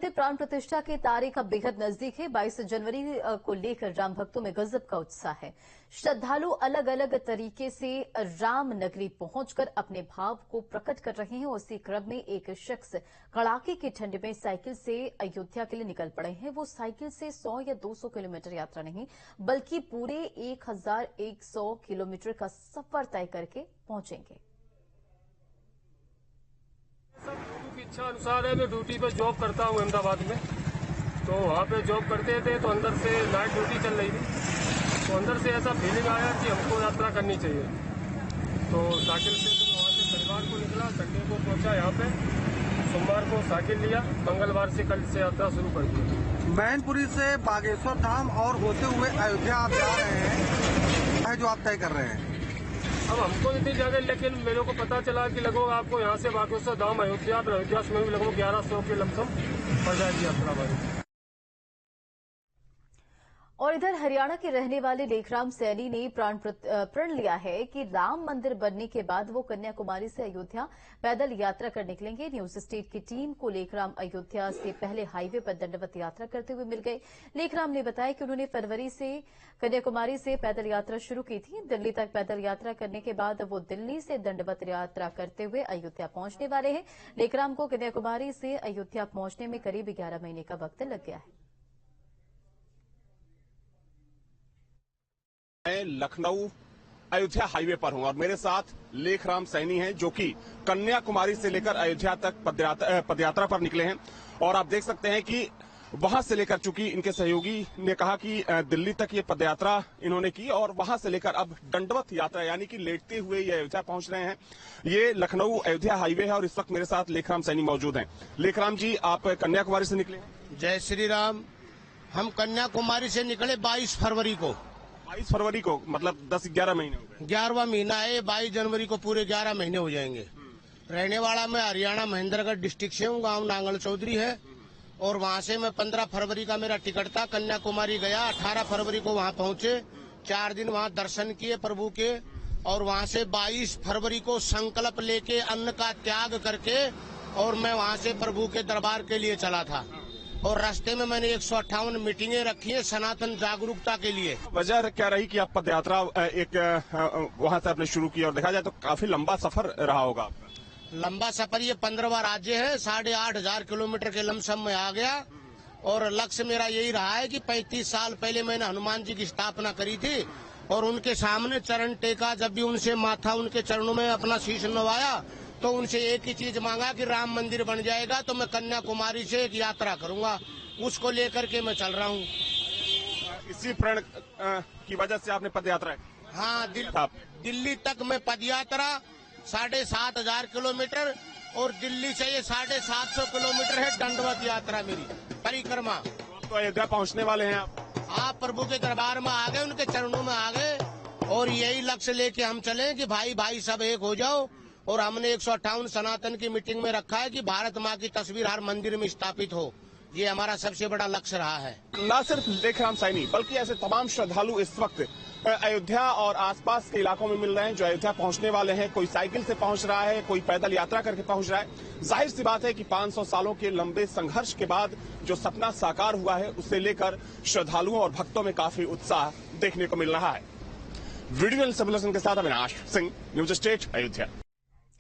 प्राण प्रतिष्ठा की तारीख अब बेहद नजदीक है। 22 जनवरी को लेकर राम भक्तों में गजब का उत्साह है। श्रद्धालु अलग अलग तरीके से राम नगरी पहुंचकर अपने भाव को प्रकट कर रहे हैं। उसी क्रम में एक शख्स कड़ाके की ठंड में साइकिल से अयोध्या के लिए निकल पड़े हैं। वो साइकिल से 100 या 200 किलोमीटर यात्रा नहीं बल्कि पूरे 1100 किलोमीटर का सफर तय करके पहुंचेंगे। इच्छा अनुसार है। मैं ड्यूटी पे जॉब करता हूँ अहमदाबाद में, तो वहाँ पे जॉब करते थे तो अंदर से नाइट ड्यूटी चल रही थी, तो अंदर से ऐसा फीलिंग आया कि हमको यात्रा करनी चाहिए। तो साइकिल से तो वहाँ से शनिवार को निकला, संडे को पहुँचा यहाँ पे, सोमवार को साइकिल लिया, मंगलवार से कल से यात्रा शुरू कर दी। मैनपुरी से बागेश्वर धाम और होते हुए अयोध्या आप जा रहे हैं, जो आप तय कर रहे हैं। अब हमको इतनी जगह, लेकिन मेरे को पता चला कि लगभग आपको यहाँ से बागेश्वर धाम अयोध्या में भी लगभग 1100 के लमसम पड़ जाएगी यात्रा भाई। और इधर हरियाणा के रहने वाले लेखराम सैनी ने प्रण लिया है कि राम मंदिर बनने के बाद वो कन्याकुमारी से अयोध्या पैदल यात्रा कर निकलेंगे। न्यूज स्टेट की टीम को लेखराम अयोध्या से पहले हाईवे पर दंडवत यात्रा करते हुए मिल गए। लेखराम ने बताया कि उन्होंने फरवरी से कन्याकुमारी से पैदल यात्रा शुरू की थी। दिल्ली तक पैदल यात्रा करने के बाद वो दिल्ली से दंडवत यात्रा करते हुए अयोध्या पहुंचने वाले हैं। लेखराम को कन्याकुमारी से अयोध्या पहुंचने में करीब 11 महीने का वक्त लग गया है। मैं लखनऊ अयोध्या हाईवे पर हूं और मेरे साथ लेखराम सैनी हैं जो कि कन्याकुमारी से लेकर अयोध्या तक पदयात्रा पर निकले हैं। और आप देख सकते हैं कि वहां से लेकर, चूंकि इनके सहयोगी ने कहा कि दिल्ली तक ये पदयात्रा इन्होंने की और वहां से लेकर अब दंडवत यात्रा यानी कि लेटते हुए ये अयोध्या पहुंच रहे हैं। ये लखनऊ अयोध्या हाईवे है और इस वक्त मेरे साथ लेखराम सैनी मौजूद हैं। लेखराम जी, आप कन्याकुमारी से निकले? जय श्री राम। हम कन्याकुमारी से निकले 22 फरवरी को। 22 फरवरी को, मतलब 10-11 महीने हो गए। 11वां महीना है। 22 जनवरी को पूरे 11 महीने हो जाएंगे। रहने वाला मैं हरियाणा महेंद्रगढ़ डिस्ट्रिक्ट से हूँ, गांव नांगल चौधरी है। और वहाँ से मैं 15 फरवरी का मेरा टिकट था, कन्याकुमारी गया। 18 फरवरी को वहाँ पहुँचे, 4 दिन वहाँ दर्शन किए प्रभु के। और वहाँ से 22 फरवरी को संकल्प लेके अन्न का त्याग करके और मैं वहाँ से प्रभु के दरबार के लिए चला था। और रास्ते में मैंने 158 मीटिंगें रखी है सनातन जागरूकता के लिए। वजह क्या रही कि आप पदयात्रा एक वहां से आपने शुरू की? और देखा जाए तो काफी लंबा सफर रहा होगा आपका। लंबा सफर, ये 15वां राज्य है, 8,500 किलोमीटर के लमसम में आ गया। और लक्ष्य मेरा यही रहा है कि 35 साल पहले मैंने हनुमान जी की स्थापना करी थी और उनके सामने चरण टेका। जब भी उनसे माथा उनके चरणों में अपना शीश नवाया तो उनसे एक ही चीज मांगा कि राम मंदिर बन जाएगा तो मैं कन्याकुमारी से एक यात्रा करूंगा। उसको लेकर के मैं चल रहा हूँ। इसी प्रण की वजह से आपने पदयात्रा? हाँ, दिल्ली तक मैं पदयात्रा 7,500 किलोमीटर और दिल्ली से ये 750 किलोमीटर है दंडवत यात्रा मेरी परिक्रमा। तो अयोध्या पहुँचने वाले हैं आप प्रभु के दरबार में आ गए, उनके चरणों में आ गए। और यही लक्ष्य लेके हम चले कि भाई भाई सब एक हो जाओ। और हमने 158 सनातन की मीटिंग में रखा है कि भारत माँ की तस्वीर हर मंदिर में स्थापित हो। ये हमारा सबसे बड़ा लक्ष्य रहा है। न सिर्फ लेखराम सैनी बल्कि ऐसे तमाम श्रद्धालु इस वक्त अयोध्या और आसपास के इलाकों में मिल रहे हैं जो अयोध्या पहुंचने वाले हैं। कोई साइकिल से पहुंच रहा है, कोई पैदल यात्रा करके पहुंच रहा है। जाहिर सी बात है कि 500 सालों के लंबे संघर्ष के बाद जो सपना साकार हुआ है उसे लेकर श्रद्धालुओं और भक्तों में काफी उत्साह देखने को मिल रहा है। वीडियो जर्नलिस्ट के साथ अविनाश सिंह, न्यूज स्टेट अयोध्या।